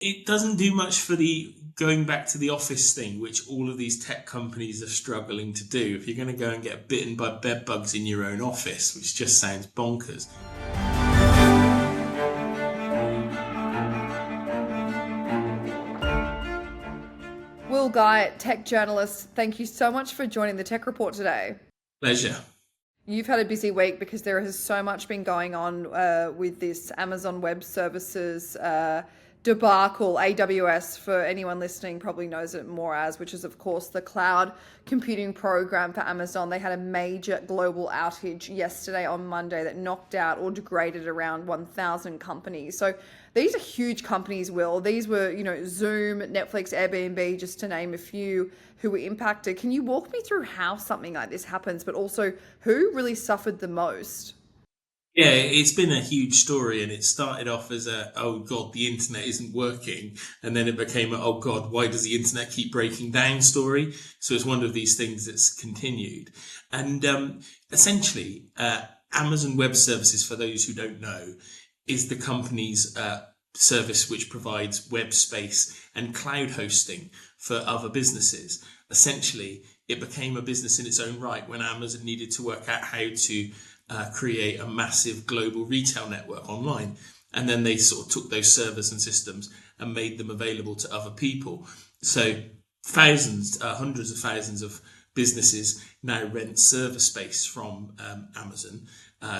It doesn't do much for the going back to the office thing, which all of these tech companies are struggling to do. If you're going to go and get bitten by bed bugs in your own office, which just sounds bonkers. Will Guy, tech journalist, thank you so much for joining the Tech Report today. Pleasure. You've had a busy week because there has so much been going on with this Amazon Web Services debacle. AWS, for anyone listening, probably knows it more as, which is, of course, the cloud computing program for Amazon. They had a major global outage yesterday on Monday that knocked out or degraded around 1,000 companies. So these are huge companies, Will. These were, Zoom, Netflix, Airbnb, just to name a few who were impacted. Can you walk me through how something like this happens, but also who really suffered the most? Yeah, it's been a huge story, and it started off as a, oh God, the internet isn't working. And then it became a, oh God, why does the internet keep breaking down story? So it's one of these things that's continued. And essentially, Amazon Web Services, for those who don't know, is the company's service which provides web space and cloud hosting for other businesses. Essentially, it became a business in its own right when Amazon needed to work out how to create a massive global retail network online. And then they sort of took those servers and systems and made them available to other people. So thousands, hundreds of thousands of businesses now rent server space from Amazon.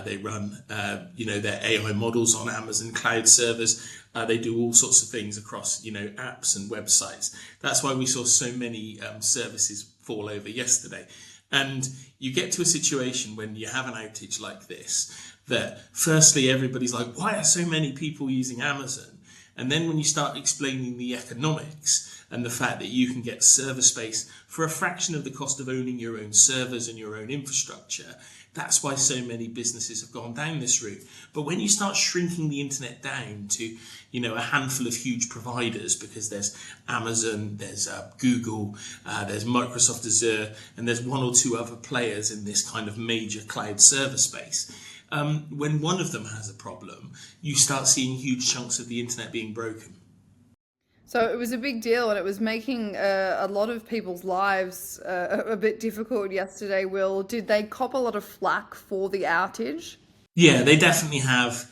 They run, their AI models on Amazon cloud servers. They do all sorts of things across, apps and websites. That's why we saw so many services fall over yesterday. And you get to a situation when you have an outage like this, that firstly, everybody's like, why are so many people using Amazon? And then when you start explaining the economics and the fact that you can get server space for a fraction of the cost of owning your own servers and your own infrastructure, that's why so many businesses have gone down this route. But when you start shrinking the internet down to, a handful of huge providers, because there's Amazon, there's Google, there's Microsoft Azure, and there's one or two other players in this kind of major cloud server space. When one of them has a problem, you start seeing huge chunks of the internet being broken. So it was a big deal, and it was making a lot of people's lives a bit difficult yesterday. Will, did they cop a lot of flack for the outage? Yeah, they definitely have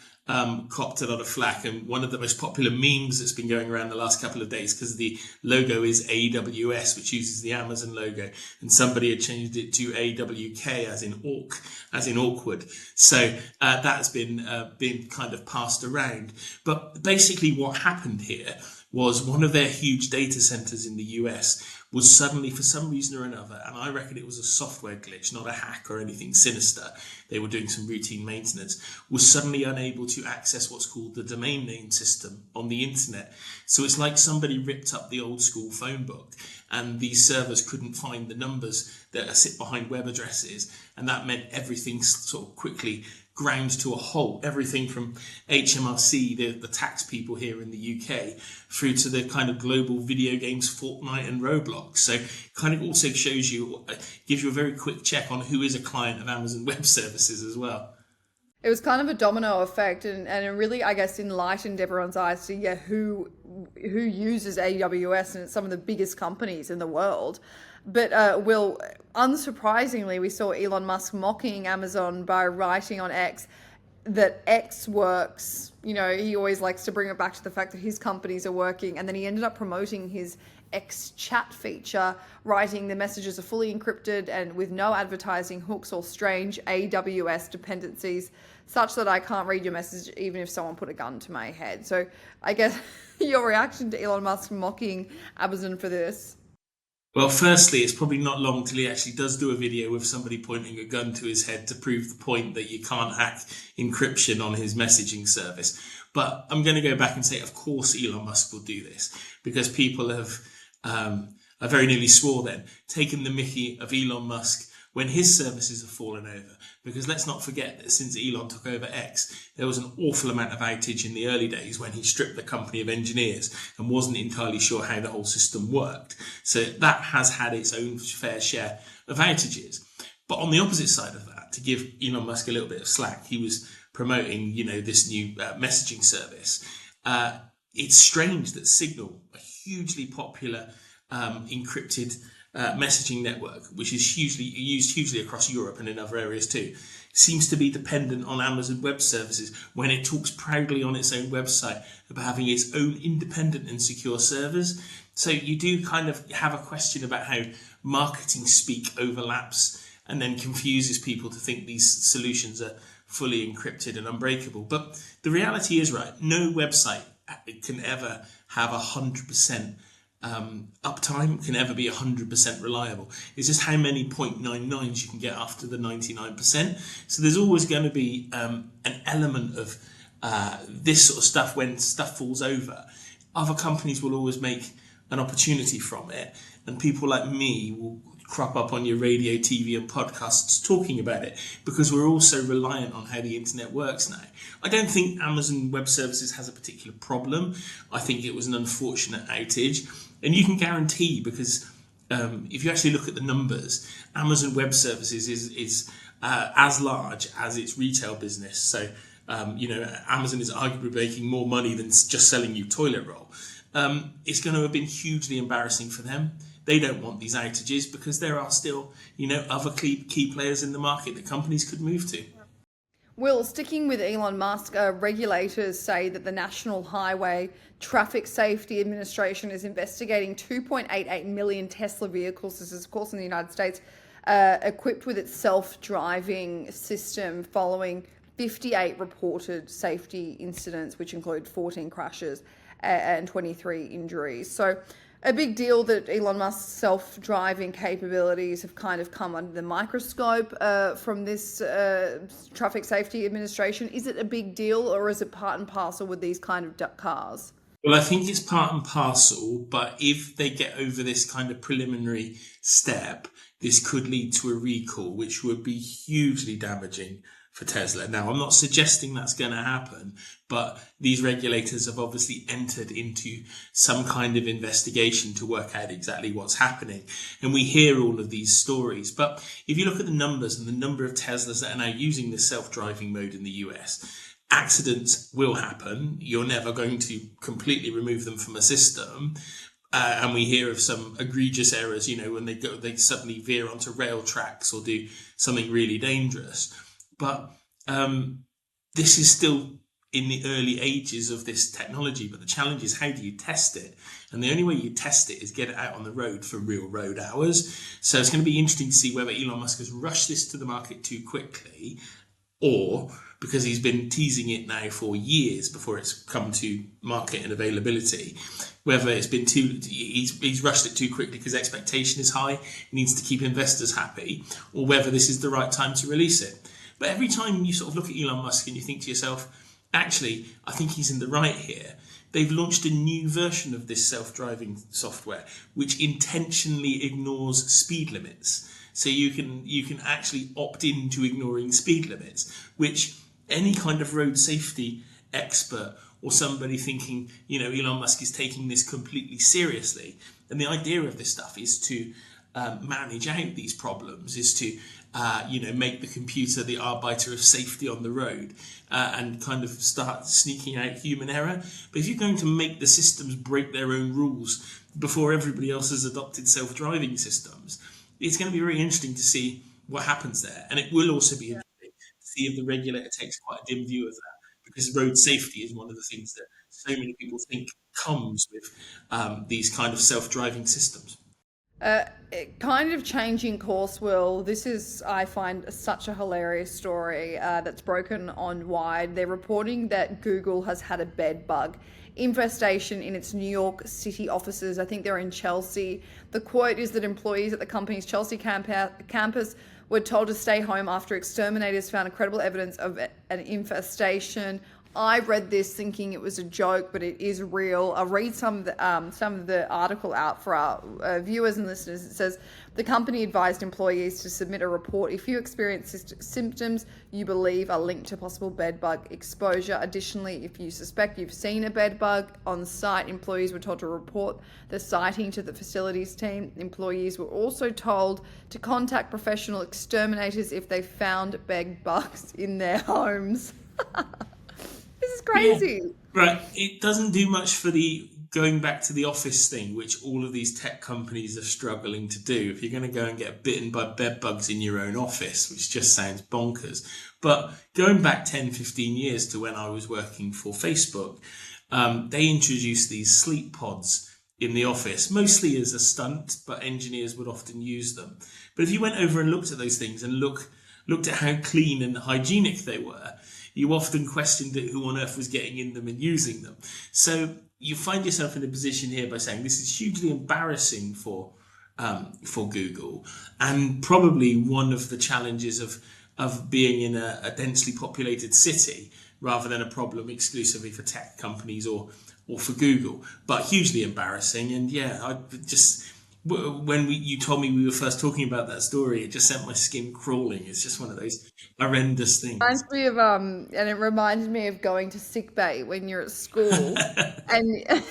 copped a lot of flack. And one of the most popular memes that's been going around the last couple of days, because the logo is AWS, which uses the Amazon logo, and somebody had changed it to AWK, as in awk, as in awkward. So that's been kind of passed around. But basically, what happened here was one of their huge data centers in the US was suddenly, for some reason or another, and I reckon it was a software glitch, not a hack or anything sinister, they were doing some routine maintenance, was suddenly unable to access what's called the domain name system on the internet. So it's like somebody ripped up the old school phone book, and these servers couldn't find the numbers that sit behind web addresses, and that meant everything sort of quickly ground to a halt. Everything from HMRC, the tax people here in the UK, through to the kind of global video games Fortnite and Roblox. So kind of also shows you, gives you a very quick check on who is a client of Amazon Web Services as well. It was kind of a domino effect, and it really, I guess, enlightened everyone's eyes to who uses AWS, and it's some of the biggest companies in the world. But Will, unsurprisingly, we saw Elon Musk mocking Amazon by writing on X that X works. He always likes to bring it back to the fact that his companies are working, and then he ended up promoting his X chat feature, writing the messages are fully encrypted and with no advertising hooks or strange AWS dependencies, such that I can't read your message even if someone put a gun to my head. So I guess your reaction to Elon Musk mocking Amazon for this? Well, firstly, it's probably not long till he actually does do a video with somebody pointing a gun to his head to prove the point that you can't hack encryption on his messaging service. But I'm going to go back and say, of course, Elon Musk will do this, because people have, I very nearly swore then, taken the mickey of Elon Musk when his services have fallen over. Because let's not forget that since Elon took over X, there was an awful amount of outage in the early days when he stripped the company of engineers and wasn't entirely sure how the whole system worked. So that has had its own fair share of outages. But on the opposite side of that, to give Elon Musk a little bit of slack, he was promoting, this new messaging service. it's strange that Signal, a hugely popular encrypted messaging network, which is used hugely across Europe and in other areas too, seems to be dependent on Amazon Web Services when it talks proudly on its own website about having its own independent and secure servers. So you do kind of have a question about how marketing speak overlaps and then confuses people to think these solutions are fully encrypted and unbreakable. But the reality is, right, no website can ever have 100% uptime, can ever be 100% reliable. It's just how many 0.99s you can get after the 99%. So there's always going to be an element of this sort of stuff when stuff falls over. Other companies will always make an opportunity from it, and people like me will crop up on your radio, TV and podcasts talking about it, because we're also reliant on how the internet works now. I don't think Amazon Web Services has a particular problem. I think it was an unfortunate outage, and you can guarantee, because if you actually look at the numbers, Amazon Web Services is as large as its retail business. So Amazon is arguably making more money than just selling you toilet roll. It's going to have been hugely embarrassing for them. They don't want these outages because there are still, other key players in the market that companies could move to. Will, sticking with Elon Musk, regulators say that the National Highway Traffic Safety Administration is investigating 2.88 million Tesla vehicles, this is of course in the United States, equipped with its self-driving system following 58 reported safety incidents, which include 14 crashes and 23 injuries. So a big deal that Elon Musk's self-driving capabilities have kind of come under the microscope from this Traffic Safety Administration. Is it a big deal, or is it part and parcel with these kind of cars? Well, I think it's part and parcel, but if they get over this kind of preliminary step, this could lead to a recall, which would be hugely damaging for Tesla. Now, I'm not suggesting that's going to happen, but these regulators have obviously entered into some kind of investigation to work out exactly what's happening. And we hear all of these stories. But if you look at the numbers and the number of Teslas that are now using this self-driving mode in the US, accidents will happen. You're never going to completely remove them from a system. And we hear of some egregious errors, when they suddenly veer onto rail tracks or do something really dangerous. But this is still in the early ages of this technology. But the challenge is, how do you test it? And the only way you test it is get it out on the road for real road hours. So it's going to be interesting to see whether Elon Musk has rushed this to the market too quickly, or because he's been teasing it now for years before it's come to market and availability, whether it's been he's rushed it too quickly because expectation is high, he needs to keep investors happy, or whether this is the right time to release it. But every time you sort of look at Elon Musk and you think to yourself, actually, I think he's in the right here, they've launched a new version of this self-driving software which intentionally ignores speed limits. So you can actually opt into ignoring speed limits, which any kind of road safety expert or somebody thinking, Elon Musk is taking this completely seriously. And the idea of this stuff is to manage out these problems, is to make the computer the arbiter of safety on the road and kind of start sneaking out human error. But if you're going to make the systems break their own rules before everybody else has adopted self-driving systems, it's going to be really interesting to see what happens there. And it will also be interesting to see if the regulator takes quite a dim view of that, because road safety is one of the things that so many people think comes with these kind of self-driving systems. Kind of changing course, Will. This is, I find, such a hilarious story that's broken on wide. They're reporting that Google has had a bedbug infestation in its New York City offices. I think they're in Chelsea. The quote is that employees at the company's Chelsea campus were told to stay home after exterminators found credible evidence of an infestation. I read this thinking it was a joke, but it is real. I'll read some of the article out for our viewers and listeners. It says, the company advised employees to submit a report if you experience symptoms you believe are linked to possible bedbug exposure. Additionally, if you suspect you've seen a bedbug on site, employees were told to report the sighting to the facilities team. Employees were also told to contact professional exterminators if they found bed bugs in their homes. is Yeah. crazy. Right. It doesn't do much for the going back to the office thing, which all of these tech companies are struggling to do. If you're going to go and get bitten by bed bugs in your own office, which just sounds bonkers. But going back 10, 15 years to when I was working for Facebook, they introduced these sleep pods in the office, mostly as a stunt, but engineers would often use them. But if you went over and looked at those things and looked at how clean and hygienic they were, you often questioned who on earth was getting in them and using them. So you find yourself in a position here by saying this is hugely embarrassing for Google, and probably one of the challenges of being in a densely populated city rather than a problem exclusively for tech companies or for Google, but hugely embarrassing. And yeah, I just when you told me we were first talking about that story, it just sent my skin crawling. It's just one of those horrendous things. Reminds me of and it reminds me of going to sick bay when you're at school, and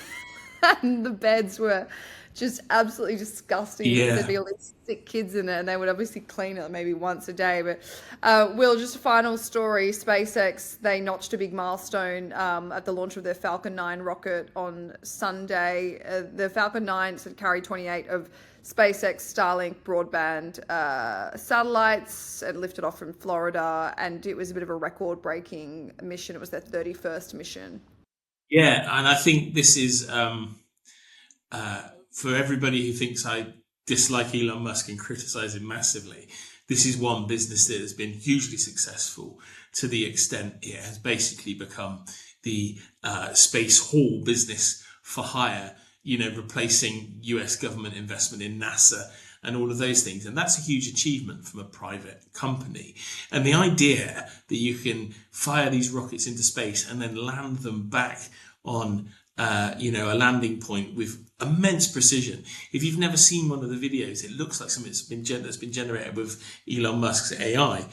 and the beds were just absolutely disgusting because there'd Yeah. be all these sick kids in it, and they would obviously clean it maybe once a day. But Will, just a final story: SpaceX, they notched a big milestone at the launch of their Falcon 9 rocket on Sunday. The Falcon 9 said carried 28 of SpaceX Starlink broadband satellites and lifted off from Florida, and it was a bit of a record-breaking mission. It was their 31st mission. Yeah, and I think this is for everybody who thinks I dislike Elon Musk and criticize him massively. This is one business that has been hugely successful to the extent it has basically become the space haul business for hire, replacing US government investment in NASA and all of those things. And that's a huge achievement from a private company. And the idea that you can fire these rockets into space and then land them back on a landing point with immense precision. If you've never seen one of the videos, it looks like something that's been generated with Elon Musk's AI.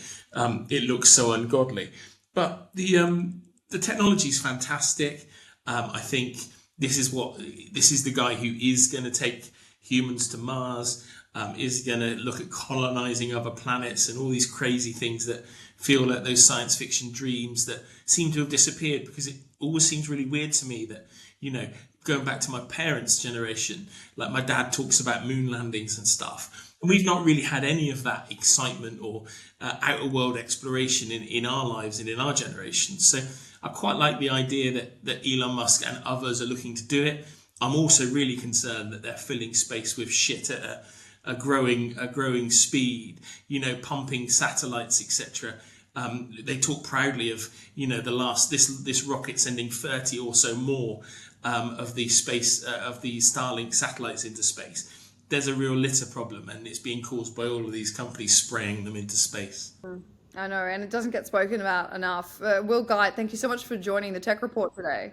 It looks so ungodly, but the technology is fantastic. I think this is the guy who is going to take humans to Mars. Is going to look at colonizing other planets and all these crazy things that feel like those science fiction dreams that seem to have disappeared, because it always seems really weird to me that, going back to my parents' generation, like my dad talks about moon landings and stuff. And we've not really had any of that excitement or outer world exploration in our lives and in our generation. So I quite like the idea that Elon Musk and others are looking to do it. I'm also really concerned that they're filling space with shit at a growing speed, pumping satellites, etc. They talk proudly of, this rocket sending 30 or so more of the Starlink satellites into space. There's a real litter problem, and it's being caused by all of these companies spraying them into space. I know, and it doesn't get spoken about enough. Will Guy, thank you so much for joining the Tech Report today.